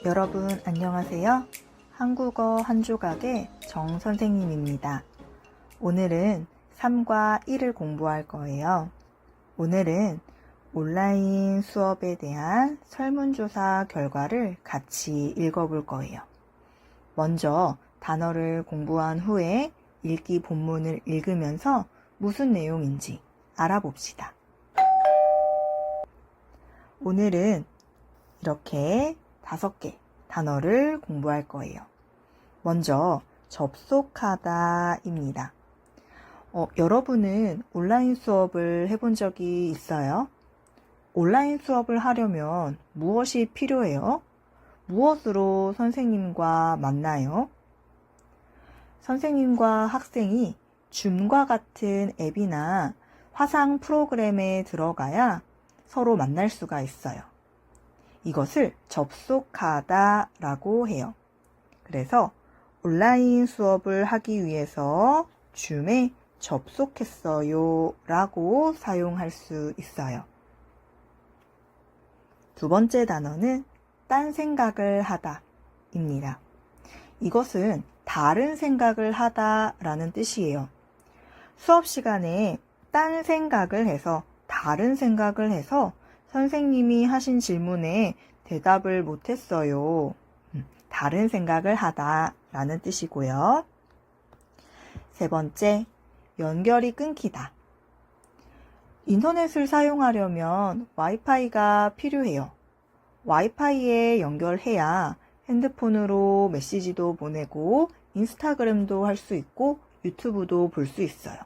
여러분 안녕하세요. 한국어 한 조각의 정 선생님입니다. 오늘은 3과 1을 공부할 거예요. 오늘은 온라인 수업에 대한 설문조사 결과를 같이 읽어볼 거예요. 먼저 단어를 공부한 후에 읽기 본문을 읽으면서 무슨 내용인지 알아봅시다. 오늘은 이렇게 5개 단어를 공부할 거예요. 먼저 접속하다입니다. 여러분은 온라인 수업을 해본 적이 있어요? 온라인 수업을 하려면 무엇이 필요해요? 무엇으로 선생님과 만나요? 선생님과 학생이 줌과 같은 앱이나 화상 프로그램에 들어가야 서로 만날 수가 있어요. 이것을 접속하다라고 해요. 그래서 온라인 수업을 하기 위해서 줌에 접속했어요 라고 사용할 수 있어요. 두 번째 단어는 딴 생각을 하다 입니다. 이것은 다른 생각을 하다 라는 뜻이에요. 수업 시간에 딴 생각을 해서 다른 생각을 해서 선생님이 하신 질문에 대답을 못했어요. 다른 생각을 하다 라는 뜻이고요. 세 번째, 연결이 끊기다. 인터넷을 사용하려면 와이파이가 필요해요. 와이파이에 연결해야 핸드폰으로 메시지도 보내고 인스타그램도 할 수 있고 유튜브도 볼 수 있어요.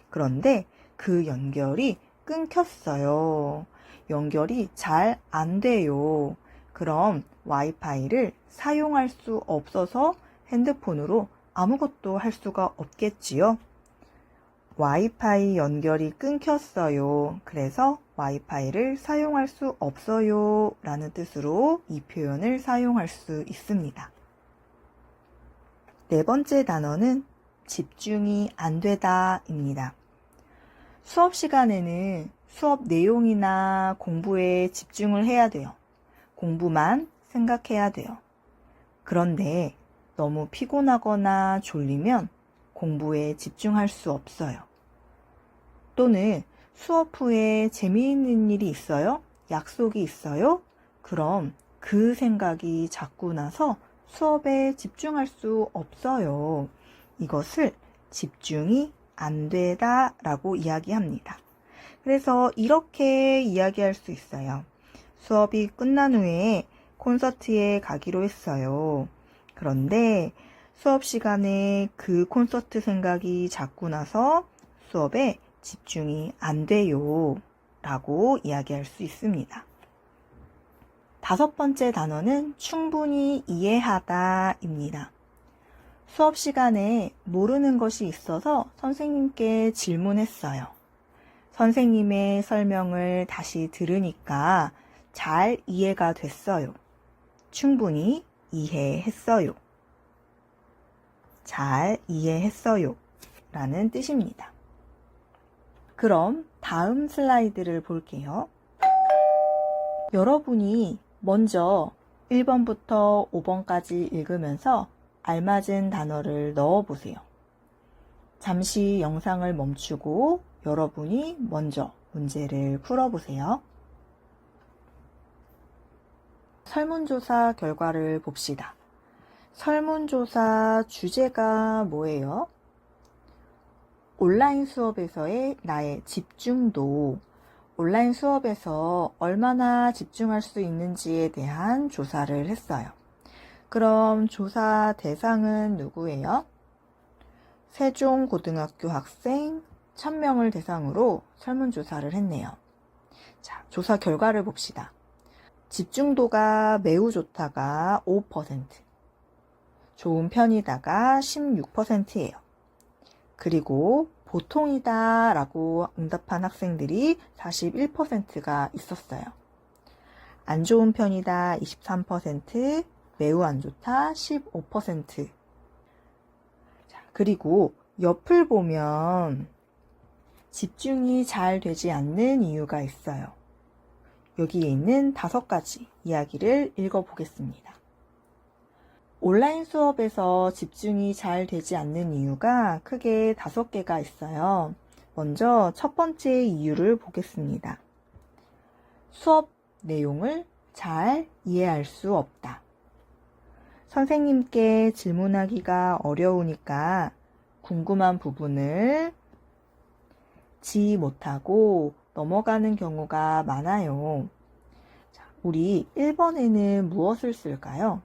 그런데 그 연결이 끊겼어요. 연결이 잘 안 돼요. 그럼 와이파이를 사용할 수 없어서 핸드폰으로 아무것도 할 수가 없겠지요. 와이파이 연결이 끊겼어요. 그래서 와이파이를 사용할 수 없어요 라는 뜻으로 이 표현을 사용할 수 있습니다. 네 번째 단어는 집중이 안 되다 입니다. 수업 시간에는 수업 내용이나 공부에 집중을 해야 돼요. 공부만 생각해야 돼요. 그런데 너무 피곤하거나 졸리면 공부에 집중할 수 없어요. 또는 수업 후에 재미있는 일이 있어요? 약속이 있어요? 그럼 그 생각이 자꾸 나서 수업에 집중할 수 없어요. 이것을 집중이 안 되다 라고 이야기합니다. 그래서 이렇게 이야기할 수 있어요. 수업이 끝난 후에 콘서트에 가기로 했어요. 그런데 수업 시간에 그 콘서트 생각이 자꾸 나서 수업에 집중이 안 돼요 라고 이야기할 수 있습니다. 다섯 번째 단어는 충분히 이해하다 입니다. 수업 시간에 모르는 것이 있어서 선생님께 질문했어요. 선생님의 설명을 다시 들으니까 잘 이해가 됐어요. 충분히 이해했어요. 잘 이해했어요 라는 뜻입니다. 그럼 다음 슬라이드를 볼게요. 여러분이 먼저 1번부터 5번까지 읽으면서 알맞은 단어를 넣어보세요. 잠시 영상을 멈추고 여러분이 먼저 문제를 풀어보세요. 설문조사 결과를 봅시다. 설문조사 주제가 뭐예요? 온라인 수업에서의 나의 집중도, 온라인 수업에서 얼마나 집중할 수 있는지에 대한 조사를 했어요. 그럼 조사 대상은 누구예요? 세종고등학교 학생 1000명을 대상으로 설문조사를 했네요. 자, 조사 결과를 봅시다. 집중도가 매우 좋다가 5%, 좋은 편이다가 16%예요. 그리고 보통이다 라고 응답한 학생들이 41%가 있었어요. 안 좋은 편이다 23%, 매우 안 좋다 15%. 자, 그리고 옆을 보면 집중이 잘 되지 않는 이유가 있어요. 여기에 있는 5가지 이야기를 읽어보겠습니다. 온라인 수업에서 집중이 잘 되지 않는 이유가 크게 5개가 있어요. 먼저 첫 번째 이유를 보겠습니다. 수업 내용을 잘 이해할 수 없다. 선생님께 질문하기가 어려우니까 궁금한 부분을 지휘 못하고 넘어가는 경우가 많아요. 자, 우리 1번에는 무엇을 쓸까요?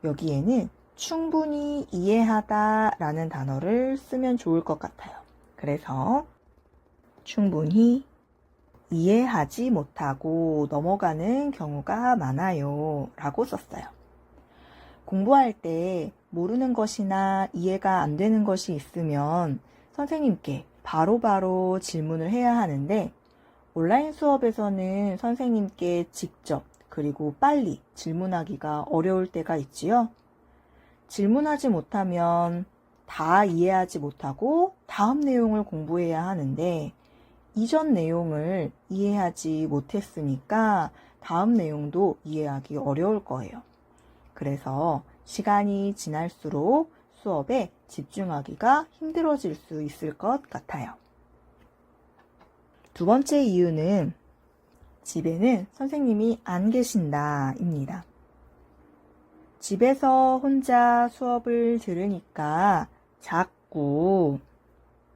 여기에는 충분히 이해하다 라는 단어를 쓰면 좋을 것 같아요. 그래서 충분히 이해하지 못하고 넘어가는 경우가 많아요 라고 썼어요. 공부할 때 모르는 것이나 이해가 안 되는 것이 있으면 선생님께 바로바로 질문을 해야 하는데 온라인 수업에서는 선생님께 직접 그리고 빨리 질문하기가 어려울 때가 있지요. 질문하지 못하면 다 이해하지 못하고 다음 내용을 공부해야 하는데 이전 내용을 이해하지 못했으니까 다음 내용도 이해하기 어려울 거예요. 그래서 시간이 지날수록 수업에 집중하기가 힘들어질 수 있을 것 같아요. 두 번째 이유는 집에는 선생님이 안 계신다입니다. 집에서 혼자 수업을 들으니까 자꾸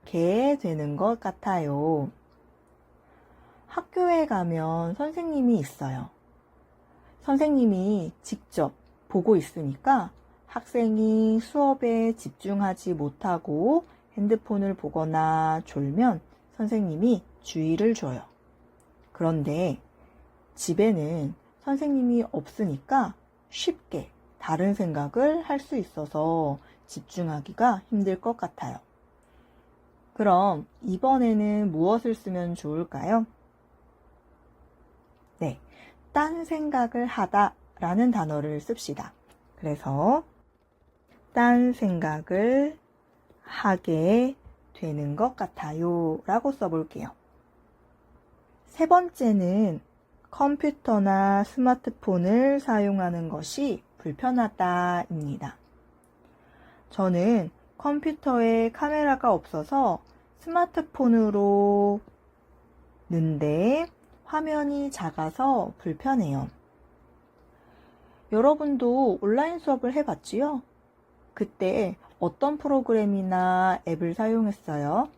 게 되는 것 같아요. 학교에 가면 선생님이 있어요. 선생님이 직접 보고 있으니까 학생이 수업에 집중하지 못하고 핸드폰을 보거나 졸면 선생님이 주의를 줘요. 그런데 집에는 선생님이 없으니까 쉽게 다른 생각을 할 수 있어서 집중하기가 힘들 것 같아요. 그럼 이번에는 무엇을 쓰면 좋을까요? 네, 딴 생각을 하다 라는 단어를 씁시다. 그래서 딴 생각을 하게 되는 것 같아요 라고 써볼게요. 세 번째는 컴퓨터나 스마트폰을 사용하는 것이 불편하다입니다. 저는 컴퓨터에 카메라가 없어서 스마트폰으로 는데 화면이 작아서 불편해요. 여러분도 온라인 수업을 해봤지요? 그때 어떤 프로그램이나 앱을 사용했어요?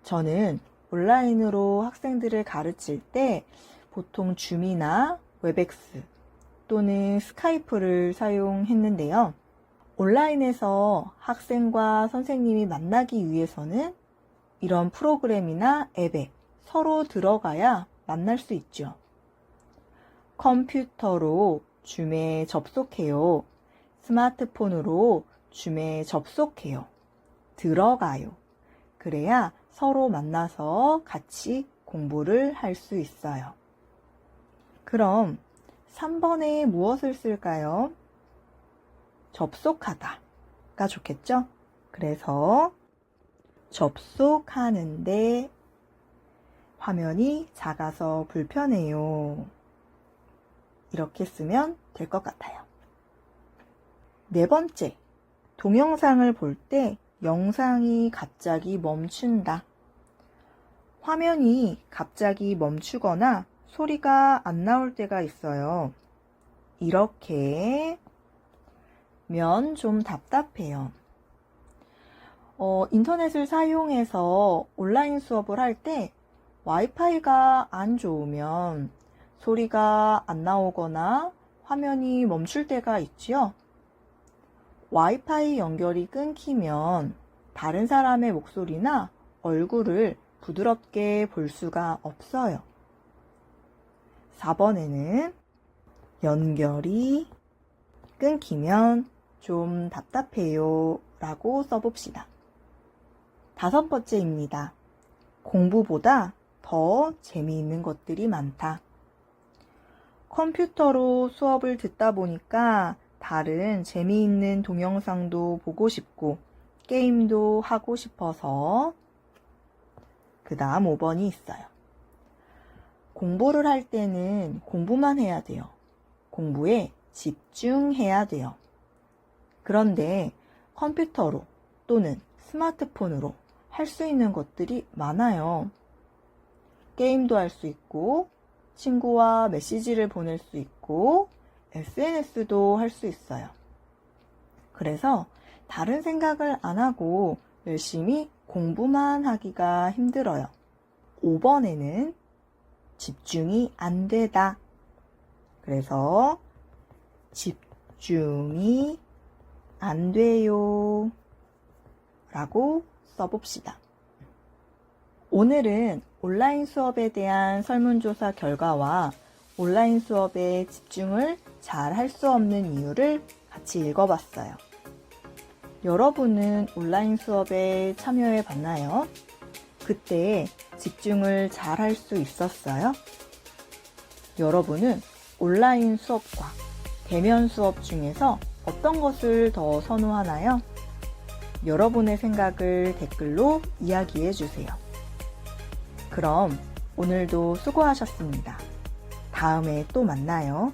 저는 온라인으로 학생들을 가르칠 때 보통 줌이나 웹엑스 또는 스카이프를 사용했는데요. 온라인에서 학생과 선생님이 만나기 위해서는 이런 프로그램이나 앱에 서로 들어가야 만날 수 있죠. 컴퓨터로 줌에 접속해요. 스마트폰으로 줌에 접속해요. 들어가요. 그래야 서로 만나서 같이 공부를 할 수 있어요. 그럼 3번에 무엇을 쓸까요? 접속하다가 좋겠죠? 그래서 접속하는데 화면이 작아서 불편해요. 이렇게 쓰면 될 것 같아요. 네 번째, 동영상을 볼 때 영상이 갑자기 멈춘다. 화면이 갑자기 멈추거나 소리가 안 나올 때가 있어요. 이렇게 면 좀 답답해요. 인터넷을 사용해서 온라인 수업을 할 때 와이파이가 안 좋으면 소리가 안 나오거나 화면이 멈출 때가 있지요. 와이파이 연결이 끊기면 다른 사람의 목소리나 얼굴을 부드럽게 볼 수가 없어요. 4번에는 연결이 끊기면 좀 답답해요 라고 써봅시다. 5번째입니다. 공부보다 더 재미있는 것들이 많다. 컴퓨터로 수업을 듣다 보니까 다른 재미있는 동영상도 보고 싶고 게임도 하고 싶어서 그 다음 5번이 있어요. 공부를 할 때는 공부만 해야 돼요. 공부에 집중해야 돼요. 그런데 컴퓨터로 또는 스마트폰으로 할 수 있는 것들이 많아요. 게임도 할 수 있고, 친구와 메시지를 보낼 수 있고, SNS도 할 수 있어요. 그래서 다른 생각을 안 하고 열심히 공부만 하기가 힘들어요. 5번에는 집중이 안 되다. 그래서 집중이 안 돼요 라고 써봅시다. 오늘은 온라인 수업에 대한 설문조사 결과와 온라인 수업에 집중을 잘 할 수 없는 이유를 같이 읽어봤어요. 여러분은 온라인 수업에 참여해 봤나요? 그때 집중을 잘 할 수 있었어요? 여러분은 온라인 수업과 대면 수업 중에서 어떤 것을 더 선호하나요? 여러분의 생각을 댓글로 이야기해 주세요. 그럼 오늘도 수고하셨습니다. 다음에 또 만나요.